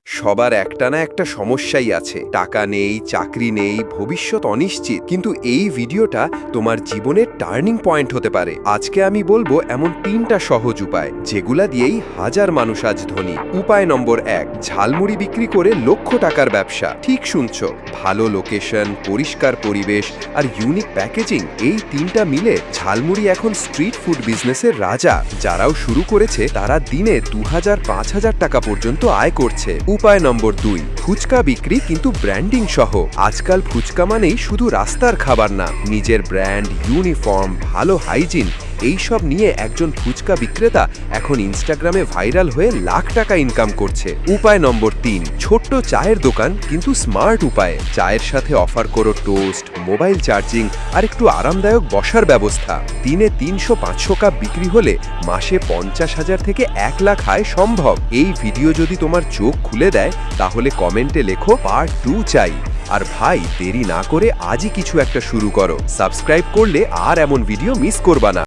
সবার একটা না একটা সমস্যাই আছে, টাকা নেই, চাকরি নেই, ভবিষ্যৎ অনিশ্চিত। কিন্তু এই ভিডিওটা তোমার জীবনের টার্নিং পয়েন্ট হতে পারে। আজকে আমি বলবো এমন 3টা সহজ উপায় যেগুলা দিয়েই হাজার মানুষ আজ ধনী। উপায় নম্বর 1, ঝালমুড়ি বিক্রি করে লক্ষ টাকার ব্যবসা। ঠিক শুনছো, ভালো লোকেশন, পরিষ্কার পরিবেশ আর ইউনিক প্যাকেজিং, এই 3টা মিলে ঝালমুড়ি এখন স্ট্রিট ফুড বিজনেসের রাজা। যারাও শুরু করেছে তারা দিনে 2000-5000 টাকা পর্যন্ত আয় করছে। উপায় নম্বর 2, ফুচকা বিক্রি কিন্তু ব্র্যান্ডিং সহ। আজকাল ফুচকা মানেই শুধু রাস্তার খাবার না, নিজের ব্র্যান্ড, ইউনিফর্ম, ভালো হাইজিন, এইসব নিয়ে একজন ফুচকা বিক্রেতা এখন ইনস্টাগ্রামে ভাইরাল হয়ে লাখ টাকা ইনকাম করছে। উপায় নম্বর 3, ছোট্ট চায়ের দোকান কিন্তু স্মার্ট উপায়ে। চায়ের সাথে অফার করো টোস্ট, মোবাইল চার্জিং আর একটু আরামদায়ক বসার ব্যবস্থা। দিনে 300-500 কাপ বিক্রি হলে মাসে 50,000 থেকে 1 লাখ আয় সম্ভব। এই ভিডিও যদি তোমার চোখ খুলে দেয় তাহলে কমেন্টে লেখো পার্ট 2 চাই। আর ভাই, দেরি না করে আজই কিছু একটা শুরু করো। সাবস্ক্রাইব করলে আর এমন ভিডিও মিস করবা না।